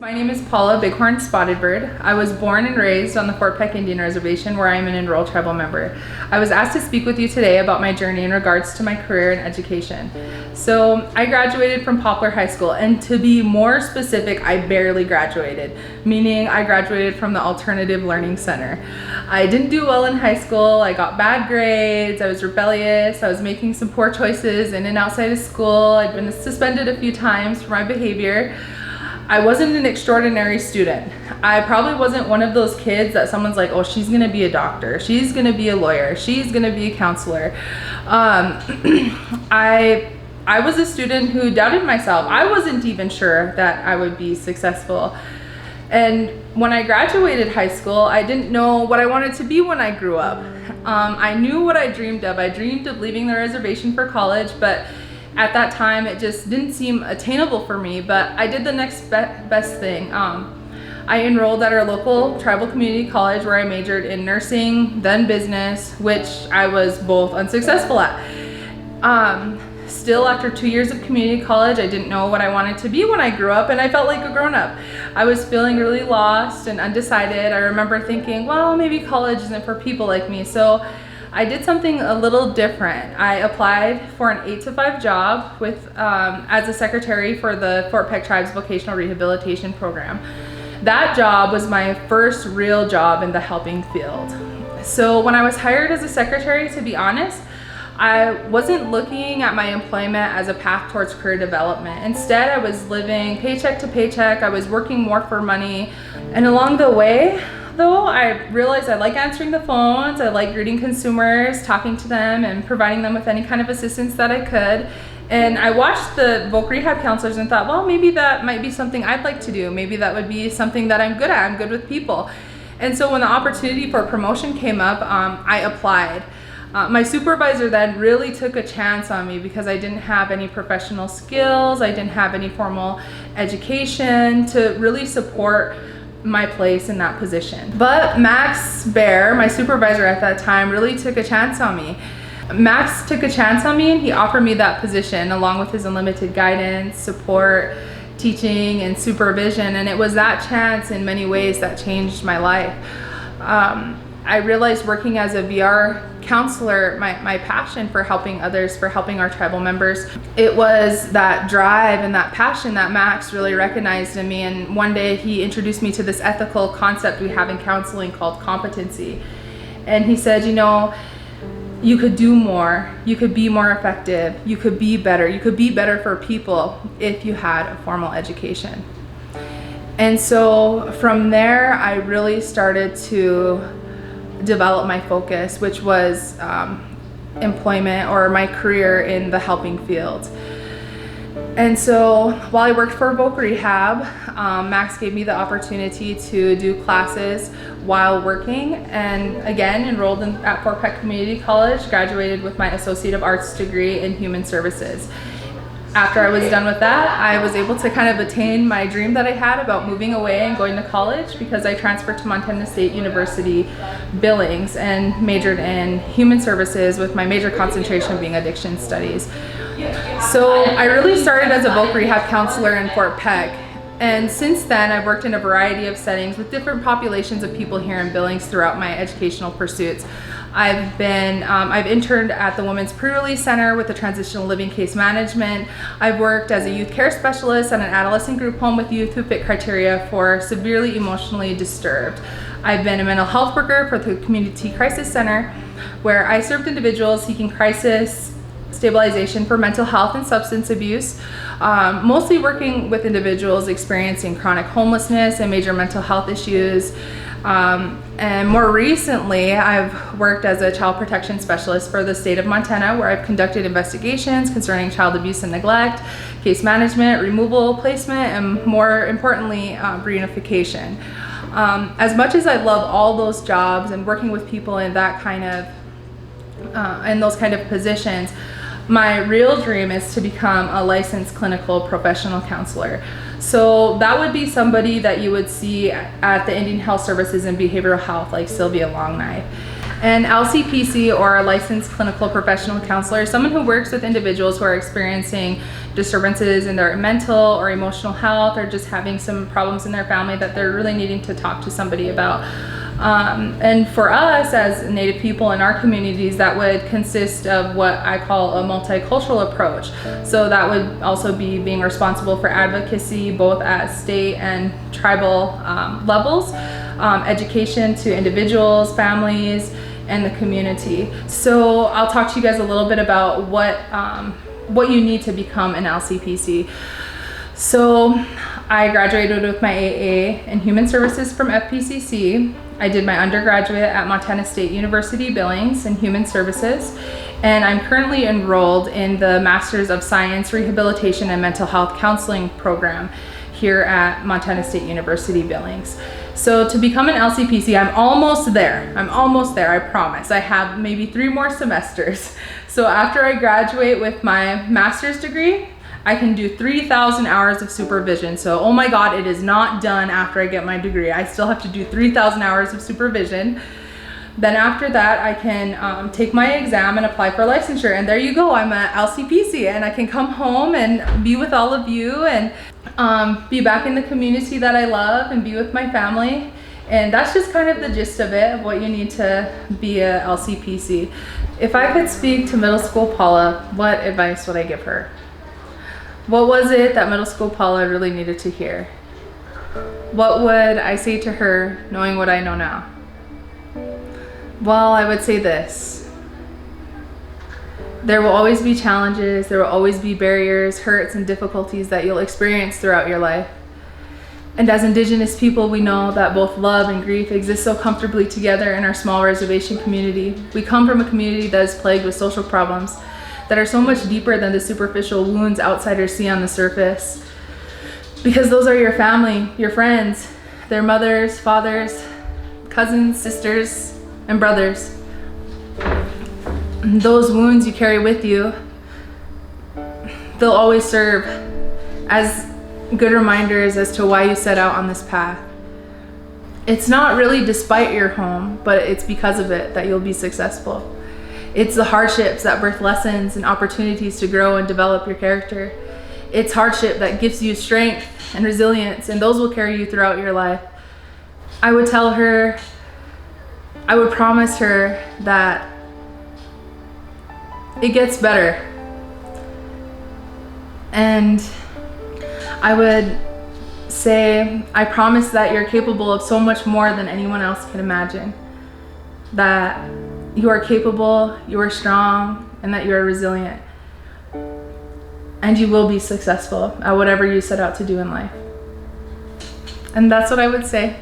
My name is Paula Bighorn Spotted Bird. I was born and raised on the Fort Peck Indian Reservation, where I am an enrolled tribal member. I was asked to speak with you today about my journey in regards to my career in education. So I graduated from Poplar High School, and to be more specific, I barely graduated, meaning I graduated from the Alternative Learning Center. I didn't do well in high school. I got bad grades, I was rebellious, I was making some poor choices in and outside of school. I'd been suspended a few times for my behavior. I wasn't an extraordinary student. I probably wasn't one of those kids that someone's like, oh, she's gonna be a doctor, she's gonna be a lawyer, she's gonna be a counselor. I was a student who doubted myself. I wasn't even sure that I would be successful. And when I graduated high school, I didn't know what I wanted to be when I grew up. I knew what I dreamed of. I dreamed of leaving the reservation for college, but at that time it just didn't seem attainable for me. But I did the next best thing. I enrolled at our local tribal community college, where I majored in nursing, then business, which I was both unsuccessful at. Still, after 2 years of community college, I didn't know what I wanted to be when I grew up, and I felt like a grown-up. I was feeling really lost and undecided. I remember thinking, well, maybe college isn't for people like me. So I did something a little different. I applied for an 8-to-5 job with as a secretary for the Fort Peck Tribe's Vocational Rehabilitation Program. That job was my first real job in the helping field. So when I was hired as a secretary, to be honest, I wasn't looking at my employment as a path towards career development. Instead, I was living paycheck to paycheck. I was working more for money. And along the way, though, I realized I like answering the phones. I like greeting consumers, talking to them, and providing them with any kind of assistance that I could. And I watched the voc rehab counselors and thought, well, maybe that might be something I'd like to do. Maybe that would be something that I'm good at. I'm good with people. And so when the opportunity for promotion came up, I applied. My supervisor then really took a chance on me because I didn't have any professional skills. I didn't have any formal education to really support my place in that position. But Max Bear, my supervisor at that time, really took a chance on me. Max took a chance on me, and he offered me that position along with his unlimited guidance, support, teaching, and supervision. And it was that chance in many ways that changed my life. I realized working as a VR counselor, my passion for helping others, for helping our tribal members. It was that drive and that passion that Max really recognized in me. And one day he introduced me to this ethical concept we have in counseling called competency. And he said, you know, you could do more, you could be more effective, you could be better for people if you had a formal education. And so from there, I really started to develop my focus, which was employment or my career in the helping field. And so while I worked for voc rehab, Max gave me the opportunity to do classes while working, and again enrolled at Fort Peck Community College, graduated with my Associate of Arts degree in Human Services. After I was done with that, I was able to kind of attain my dream that I had about moving away and going to college, because I transferred to Montana State University Billings and majored in Human Services, with my major concentration being addiction studies. So I really started as a voc rehab counselor in Fort Peck. And since then, I've worked in a variety of settings with different populations of people here in Billings throughout my educational pursuits. I've interned at the Women's Pre-Release Center with the Transitional Living Case Management. I've worked as a youth care specialist at an adolescent group home with youth who fit criteria for severely emotionally disturbed. I've been a mental health worker for the Community Crisis Center, where I served individuals seeking crisis stabilization for mental health and substance abuse, mostly working with individuals experiencing chronic homelessness and major mental health issues. And more recently, I've worked as a child protection specialist for the state of Montana, where I've conducted investigations concerning child abuse and neglect, case management, removal, placement, and more importantly, reunification. As much as I love all those jobs and working with people in that kind of, in those kind of positions, my real dream is to become a licensed clinical professional counselor. So that would be somebody that you would see at the Indian Health Services and Behavioral Health, like Sylvia Longknife. An LCPC, or a licensed clinical professional counselor, is someone who works with individuals who are experiencing disturbances in their mental or emotional health, or just having some problems in their family that they're really needing to talk to somebody about. And for us as Native people in our communities, that would consist of what I call a multicultural approach. So that would also be being responsible for advocacy both at state and tribal levels, education to individuals, families, and the community. So I'll talk to you guys a little bit about what you need to become an LCPC. So I graduated with my AA in Human Services from FPCC. I did my undergraduate at Montana State University Billings in Human Services, and I'm currently enrolled in the Masters of Science Rehabilitation and Mental Health Counseling program here at Montana State University Billings. So to become an LCPC, I'm almost there. I promise. I have maybe 3 more semesters. So after I graduate with my master's degree, I can do 3,000 hours of supervision. So, oh my God, it is not done after I get my degree. I still have to do 3,000 hours of supervision. Then after that, I can take my exam and apply for licensure. And there you go, I'm a LCPC, and I can come home and be with all of you and be back in the community that I love and be with my family. And that's just kind of the gist of it, of what you need to be a LCPC. If I could speak to middle school Paula, what advice would I give her? What was it that middle school Paula really needed to hear? What would I say to her knowing what I know now? Well, I would say this. There will always be challenges, there will always be barriers, hurts, and difficulties that you'll experience throughout your life. And as Indigenous people, we know that both love and grief exist so comfortably together in our small reservation community. We come from a community that is plagued with social problems that are so much deeper than the superficial wounds outsiders see on the surface. Because those are your family, your friends, their mothers, fathers, cousins, sisters, and brothers. And those wounds you carry with you, they'll always serve as good reminders as to why you set out on this path. It's not really despite your home, but it's because of it that you'll be successful. It's the hardships that birth lessons and opportunities to grow and develop your character. It's hardship that gives you strength and resilience, and those will carry you throughout your life. I would tell her, I would promise her that it gets better. And I would say, I promise that you're capable of so much more than anyone else can imagine. That you are capable, you are strong, and that you are resilient. And you will be successful at whatever you set out to do in life. And that's what I would say.